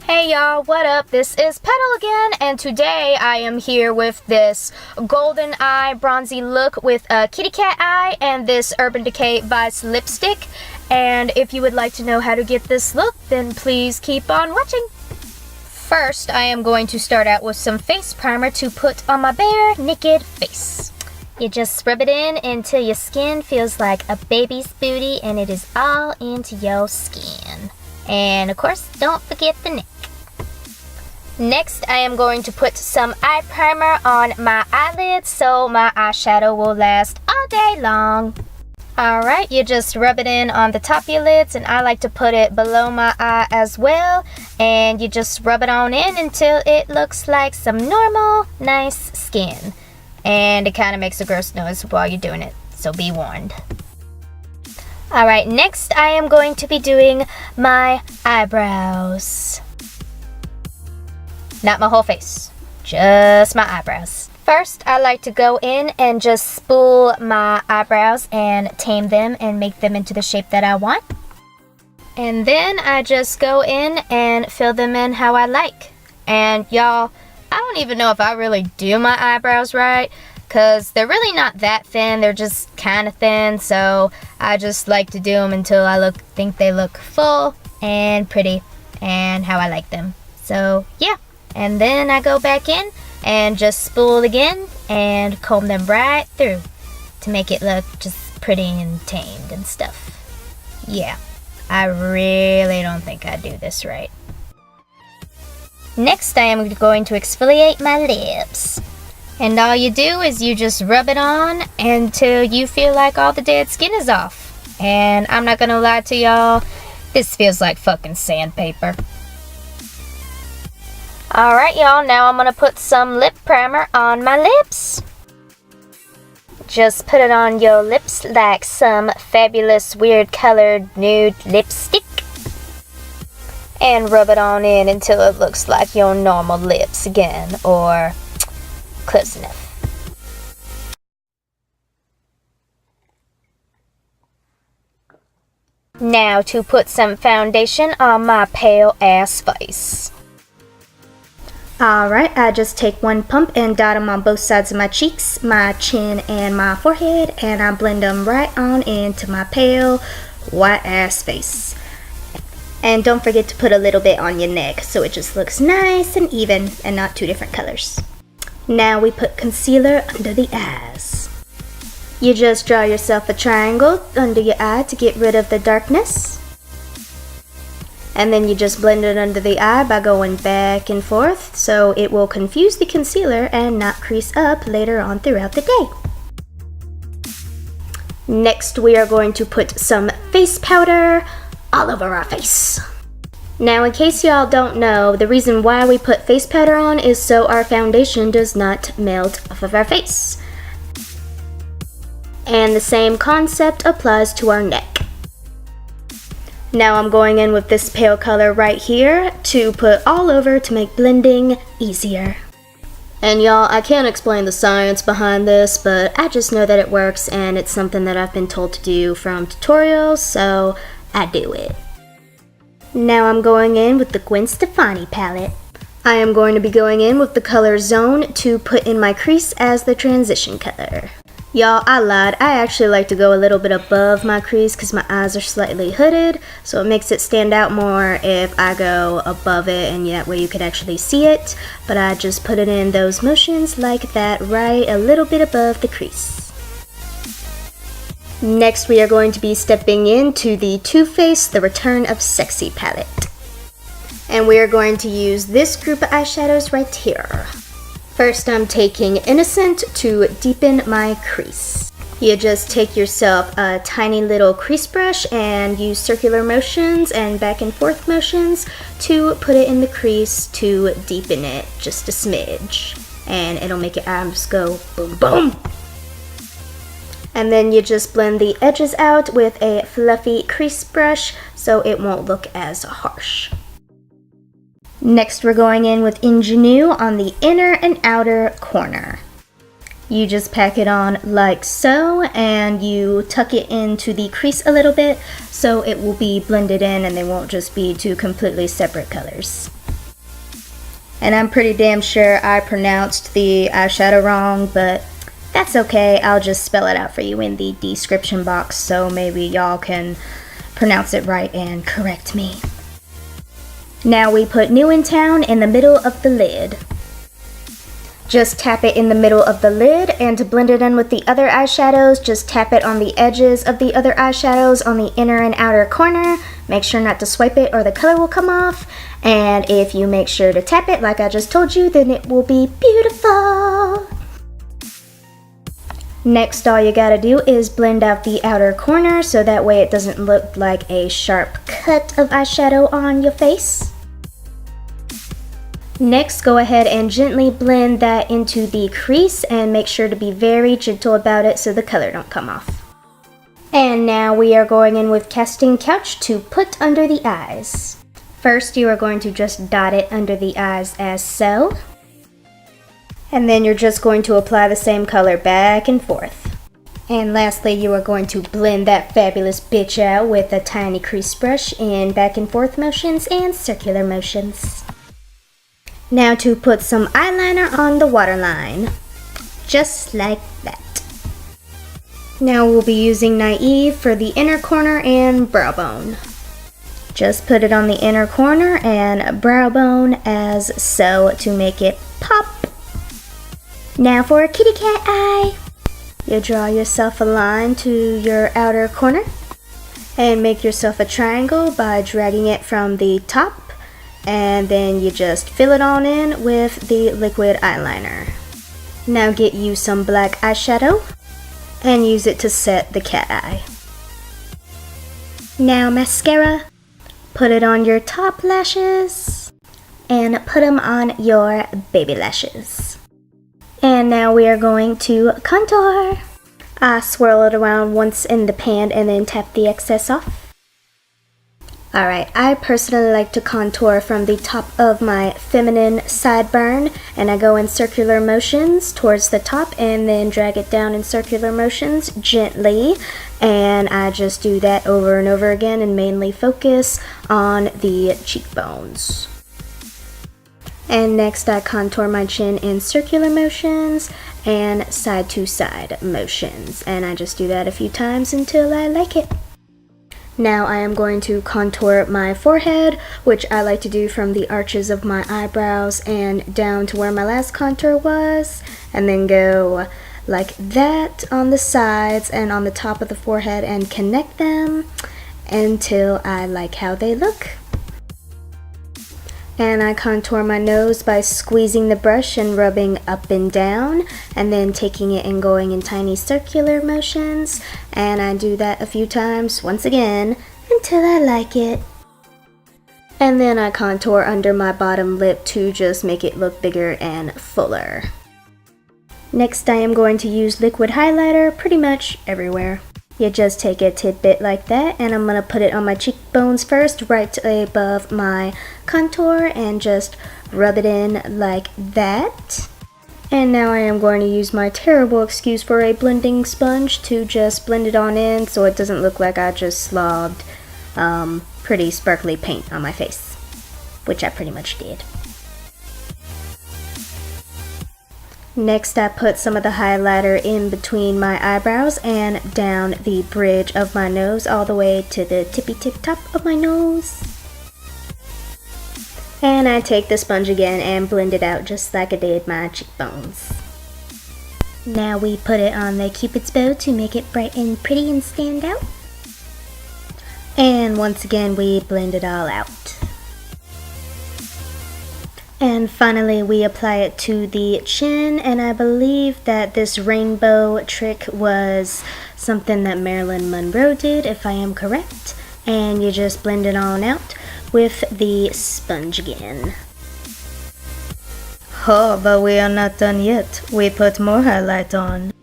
Hey y'all, what up? This is Petal again, and today I am here with this golden eye bronzy look with a kitty cat eye and this Urban Decay Vice lipstick. And if you would like to know how to get this look, then please keep on watching. First, I am going to start out with some face primer to put on my bare, naked face. You just rub it in until your skin feels like a baby's booty and it is all into your skin. And of course, don't forget the neck. Next, I am going to put some eye primer on my eyelids so my eyeshadow will last all day long. Alright, you just rub it in on the top of your lids, and I like to put it below my eye as well. And you just rub it on in until it looks like some normal, nice skin. And it kind of makes a gross noise while you're doing it, so be warned. Alright, next I am going to be doing my eyebrows. Not my whole face, just my eyebrows. First, I like to go in and just spool my eyebrows and tame them and make them into the shape that I want. And then I just go in and fill them in how I like. And y'all, I don't even know if I really do my eyebrows right, because they're really not that thin, they're just kind of thin, so I just like to do them until I think they look full and pretty and how I like them. So yeah, and then I go back in and just spool again and comb them right through to make it look just pretty and tamed and stuff. Yeah, I really don't think I do this right. Next, I am going to exfoliate my lips. And all you do is you just rub it on until you feel like all the dead skin is off. And I'm not gonna lie to y'all, this feels like fucking sandpaper. Alright y'all, now I'm gonna put some lip primer on my lips. Just put it on your lips like some fabulous weird colored nude lipstick. And rub it on in until it looks like your normal lips again, or close enough. Now to put some foundation on my pale ass face. Alright, I just take one pump and dot them on both sides of my cheeks, my chin, and my forehead, and I blend them right on into my pale white ass face. And don't forget to put a little bit on your neck so it just looks nice and even and not two different colors. Now we put concealer under the eyes. You just draw yourself a triangle under your eye to get rid of the darkness. And then you just blend it under the eye by going back and forth so it will confuse the concealer and not crease up later on throughout the day. Next, we are going to put some face powder all over our face. Now, in case y'all don't know, the reason why we put face powder on is so our foundation does not melt off of our face. And the same concept applies to our neck. Now I'm going in with this pale color right here to put all over to make blending easier. And y'all, I can't explain the science behind this, but I just know that it works and it's something that I've been told to do from tutorials, so I do it. Now I'm going in with the Gwen Stefani palette. I am going to be going in with the color Zone to put in my crease as the transition color. Y'all, I lied. I actually like to go a little bit above my crease because my eyes are slightly hooded, so it makes it stand out more if I go above it, and that way you could actually see it. But I just put it in those motions like that, right a little bit above the crease. Next, we are going to be stepping into the Too Faced The Return of Sexy palette. And we are going to use this group of eyeshadows right here. First, I'm taking Innocent to deepen my crease. You just take yourself a tiny little crease brush and use circular motions and back and forth motions to put it in the crease to deepen it just a smidge. And it'll make your eyes go boom boom. And then you just blend the edges out with a fluffy crease brush so it won't look as harsh. Next, we're going in with Ingenue on the inner and outer corner. You just pack it on like so, and you tuck it into the crease a little bit so it will be blended in and they won't just be two completely separate colors. And I'm pretty damn sure I pronounced the eyeshadow wrong, but that's okay. I'll just spell it out for you in the description box, so maybe y'all can pronounce it right and correct me. Now we put New in Town in the middle of the lid. Just tap it in the middle of the lid, and to blend it in with the other eyeshadows, just tap it on the edges of the other eyeshadows on the inner and outer corner. Make sure not to swipe it or the color will come off. And if you make sure to tap it like I just told you, then it will be beautiful. Next, all you gotta do is blend out the outer corner so that way it doesn't look like a sharp cut of eyeshadow on your face. Next, go ahead and gently blend that into the crease and make sure to be very gentle about it so the color don't come off. And now we are going in with Casting Couch to put under the eyes. First, you are going to just dot it under the eyes as so. And then you're just going to apply the same color back and forth. And lastly, you are going to blend that fabulous bitch out with a tiny crease brush in back and forth motions and circular motions. Now to put some eyeliner on the waterline, just like that. Now we'll be using Naive for the inner corner and brow bone. Just put it on the inner corner and brow bone as so to make it pop. Now for a kitty cat eye, you draw yourself a line to your outer corner and make yourself a triangle by dragging it from the top, and then you just fill it on in with the liquid eyeliner. Now get you some black eyeshadow and use it to set the cat eye. Now mascara, put it on your top lashes and put them on your baby lashes. And now we are going to contour. I swirl it around once in the pan and then tap the excess off. Alright, I personally like to contour from the top of my feminine sideburn, and I go in circular motions towards the top and then drag it down in circular motions gently, and I just do that over and over again and mainly focus on the cheekbones. And next I contour my chin in circular motions and side to side motions, and I just do that a few times until I like it. Now I am going to contour my forehead, which I like to do from the arches of my eyebrows and down to where my last contour was, and then go like that on the sides and on the top of the forehead and connect them until I like how they look. And I contour my nose by squeezing the brush and rubbing up and down, and then taking it and going in tiny circular motions, and I do that a few times once again until I like it. And then I contour under my bottom lip to just make it look bigger and fuller. Next I am going to use liquid highlighter pretty much everywhere. You just take a tidbit like that, and I'm going to put it on my cheekbones first, right above my contour, and just rub it in like that. And now I am going to use my terrible excuse for a blending sponge to just blend it on in so it doesn't look like I just slobbed pretty sparkly paint on my face, which I pretty much did. Next I put some of the highlighter in between my eyebrows and down the bridge of my nose all the way to the tippy tip top of my nose. And I take the sponge again and blend it out just like I did my cheekbones. Now we put it on the cupid's bow to make it bright and pretty and stand out. And once again we blend it all out. And finally we apply it to the chin, and I believe that this rainbow trick was something that Marilyn Monroe did, if I am correct. And you just blend it on out with the sponge again. Oh, but we are not done yet. We put more highlight on.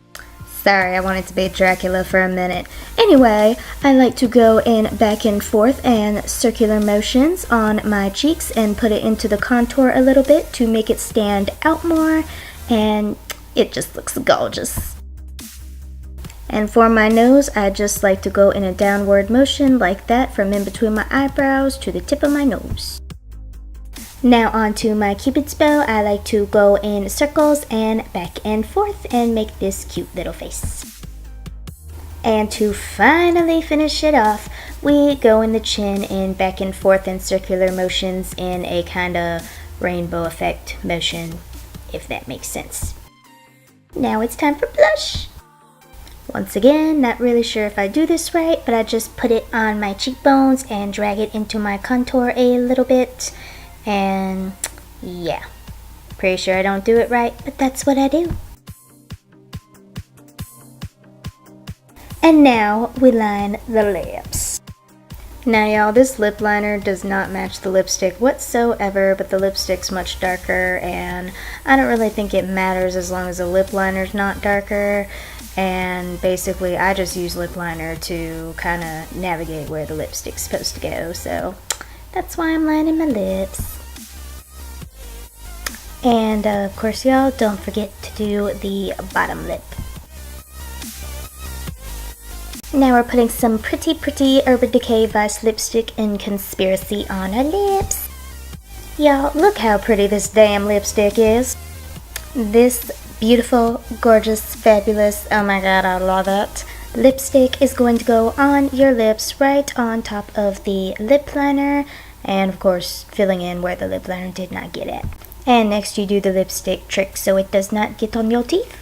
Sorry, I wanted to be Dracula for a minute. Anyway, I like to go in back and forth and circular motions on my cheeks and put it into the contour a little bit to make it stand out more, and it just looks gorgeous. And for my nose, I just like to go in a downward motion like that from in between my eyebrows to the tip of my nose. Now onto my Cupid's bow. I like to go in circles and back and forth and make this cute little face. And to finally finish it off, we go in the chin in back and forth in circular motions in a kind of rainbow effect motion, if that makes sense. Now it's time for blush. Once again, not really sure if I do this right, but I just put it on my cheekbones and drag it into my contour a little bit. And yeah, pretty sure I don't do it right, but that's what I do. And now we line the lips. Now y'all, this lip liner does not match the lipstick whatsoever, but the lipstick's much darker, and I don't really think it matters as long as the lip liner's not darker. And basically I just use lip liner to kind of navigate where the lipstick's supposed to go, so that's why I'm lining my lips. And of course y'all, don't forget to do the bottom lip. Now we're putting some pretty Urban Decay Vice lipstick in Conspiracy on our lips. Y'all, look how pretty this damn lipstick is. This beautiful, gorgeous, fabulous, oh my god, I love it, lipstick is going to go on your lips right on top of the lip liner, and of course filling in where the lip liner did not get at. And next you do the lipstick trick so it does not get on your teeth.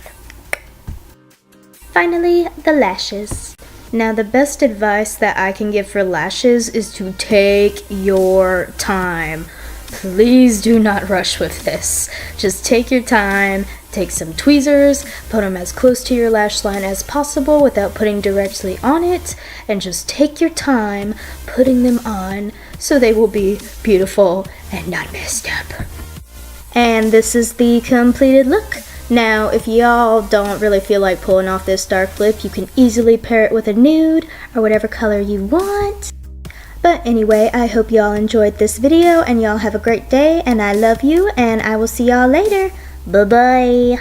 Finally, the lashes. Now the best advice that I can give for lashes is to take your time. Please do not rush with this. Just take your time, take some tweezers, put them as close to your lash line as possible without putting directly on it, and just take your time putting them on so they will be beautiful and not messed up. And this is the completed look. Now, if y'all don't really feel like pulling off this dark lip, you can easily pair it with a nude or whatever color you want. But anyway, I hope y'all enjoyed this video and y'all have a great day, and I love you, and I will see y'all later. Bye-bye.